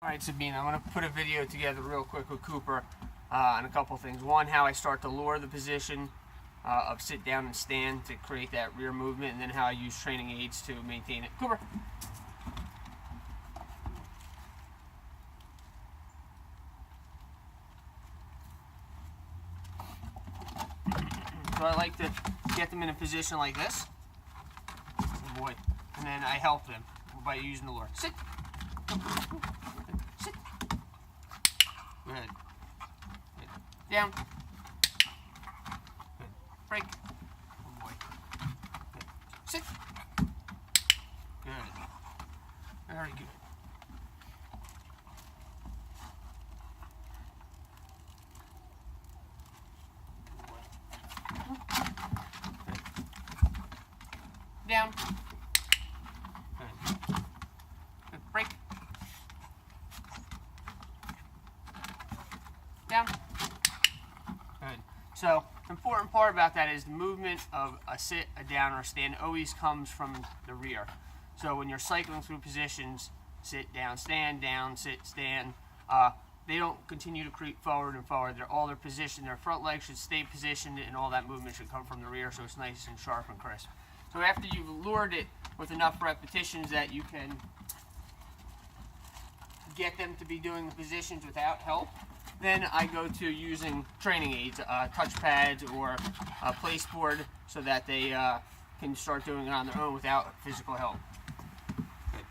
Alright, Sabine, I'm going to put a video together real quick with Cooper on a couple things. One, how I start to lure the position of sit down and stand to create that rear movement, and then how I use training aids to maintain it. Cooper! So I like to get them in a position like this. Oh boy. And then I help them by using the lure. Sit! Sit. Good. Good. Down. Good. Break. Oh boy. Good. Sit. Good. Very good. Down. Good. Good. Break. Down. Good. So, the important part about that is the movement of a sit, a down, or a stand always comes from the rear. So when you're cycling through positions, sit, down, sit, stand, they don't continue to creep forward and forward. They're all their position. Their front legs should stay positioned, and all that movement should come from the rear, so it's nice and sharp and crisp. So after you've lured it with enough repetitions that you can get them to be doing the positions without help, then I go to using training aids, touch pads or a place board, so that they can start doing it on their own without physical help. Good.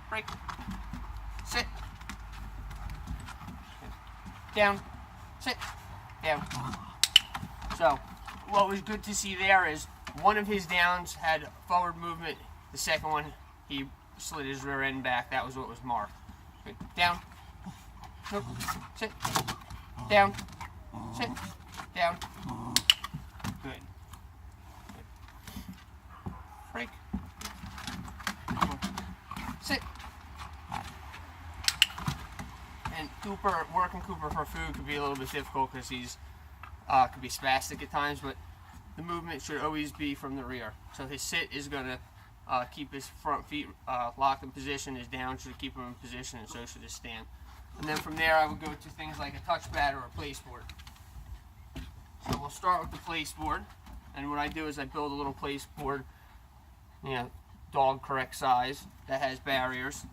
Break. Sit. Good. Down. Sit. Down. So, what was good to see there is one of his downs had forward movement. The second one, he slid his rear end back. That was what was marked. Good. Down. Nope. Sit. Down. Sit. Down. Good. Good. Break. Sit. And working Cooper for food could be a little bit difficult because he's could be spastic at times, but the movement should always be from the rear. So his sit is going to keep his front feet locked in position. His down should keep him in position, and so should his stand. And then from there, I would go to things like a touch pad or a place board. So we'll start with the place board, and what I do is I build a little place board, dog correct size, that has barriers.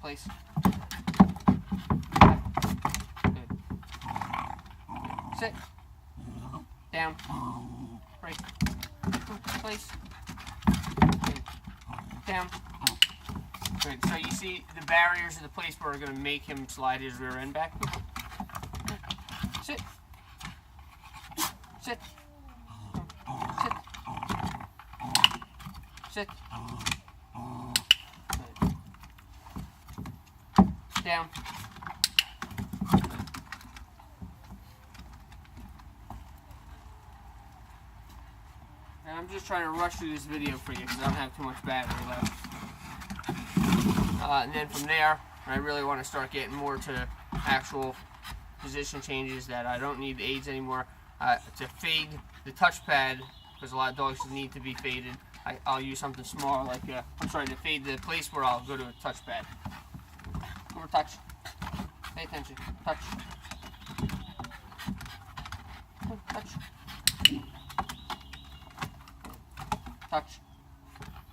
Place. Good. Sit. Down. Break. Place. Good. Down. Good. So you see the barriers of the place board are going to make him slide his rear end back. Sit. Sit. Sit. Sit. Down. And I'm just trying to rush through this video for you because I don't have too much battery left. And then from there, I really want to start getting more to actual position changes that I don't need the aids anymore. To fade the touchpad, because a lot of dogs need to be faded, I'll use something small like, to fade the place where I'll go to a touchpad. Over touch. Pay attention. Touch. Touch. Touch.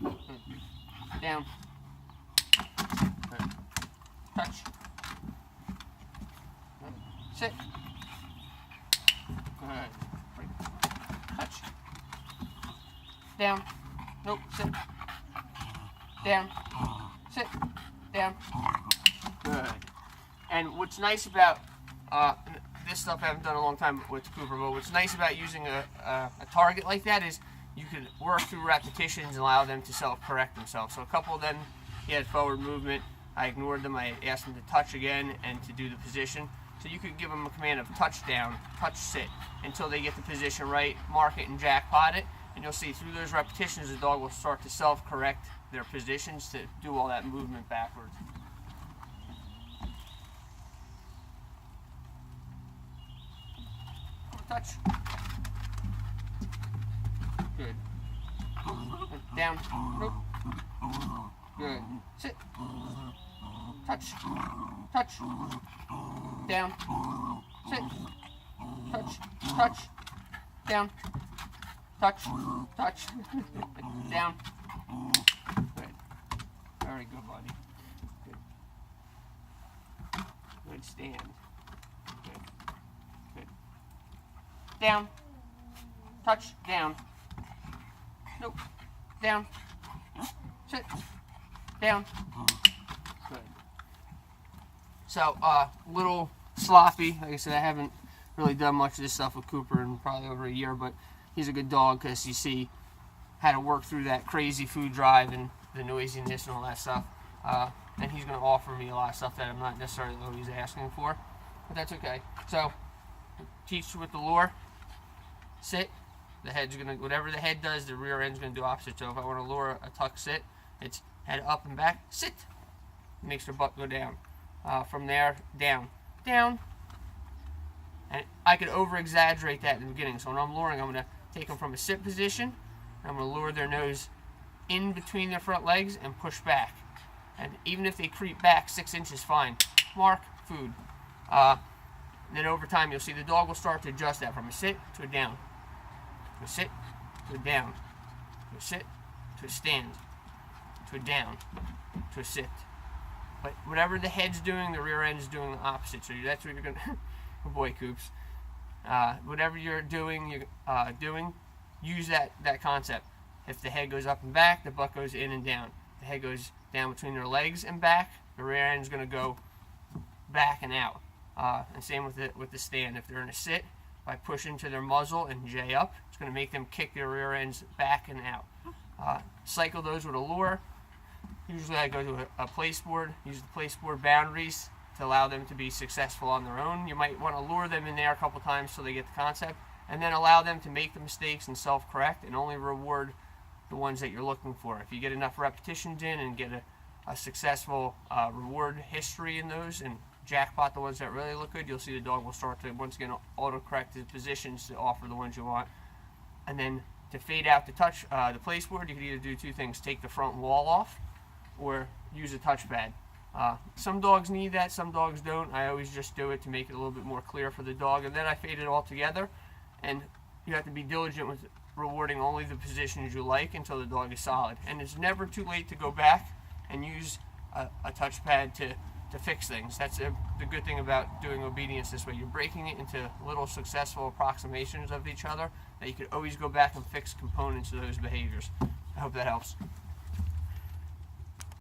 Good. Down. Good. Touch. Good. Sit. Good. Break. Touch. Down. Nope. Sit. Down. Sit. Down. Good. And what's nice about this stuff I haven't done in a long time with Cooper, but what's nice about using a target like that is you can work through repetitions and allow them to self-correct themselves. So a couple of them, he had forward movement. I ignored them. I asked him to touch again and to do the position. So you could give them a command of touch down, touch sit, until they get the position right, mark it and jackpot it, and you'll see through those repetitions the dog will start to self-correct their positions to do all that movement backwards. touch. Good. Down. Nope. Good. Sit. Touch. Touch. Down. Sit. Touch. Touch. Down. Touch. Touch. Down. Good. Very good, buddy. Good. Good stand. Good. Good. Down. Touch. Down. Nope. Down. Sit. Down. Good. So, little sloppy. Like I said, I haven't really done much of this stuff with Cooper in probably over a year, but he's a good dog because you see how to work through that crazy food drive and the noisiness and all that stuff. And he's going to offer me a lot of stuff that I'm not necessarily always asking for, but that's okay. So, teach with the lure. Sit. The head's going to, whatever the head does, the rear end's going to do opposite. So if I want to lure a tuck sit, it's head up and back, sit. It makes their butt go down. From there, down, down. And I could over-exaggerate that in the beginning. So when I'm luring, I'm going to take them from a sit position. I'm going to lure their nose in between their front legs and push back. And even if they creep back 6 inches, fine. Mark, food. Then over time, you'll see the dog will start to adjust that from a sit to a down. To a sit, to a down, to a sit, to a stand, to a down, to a sit. But whatever the head's doing, the rear end's doing the opposite. So that's what you're going to, oh boy, Coops. Whatever you're doing, use that concept. If the head goes up and back, the butt goes in and down. The head goes down between their legs and back, the rear end's going to go back and out. And same with the stand. If they're in a sit, by pushing to their muzzle and J up, it's going to make them kick their rear ends back and out. Cycle those with a lure. Usually I go to a place board, use the place board boundaries to allow them to be successful on their own. You might want to lure them in there a couple times so they get the concept, and then allow them to make the mistakes and self-correct, and only reward the ones that you're looking for. If you get enough repetitions in and get a successful reward history in those, and jackpot the ones that really look good, you'll see the dog will start to once again auto-correct his positions to offer the ones you want. And then to fade out the touch, the place board, you can either do two things: take the front wall off, or use a touchpad. Some dogs need that, some dogs don't. I always just do it to make it a little bit more clear for the dog, and then I fade it all together. And you have to be diligent with rewarding only the positions you like until the dog is solid. And it's never too late to go back and use a touchpad to fix things. That's the good thing about doing obedience this way. You're breaking it into little successful approximations of each other that you could always go back and fix components of those behaviors. I hope that helps.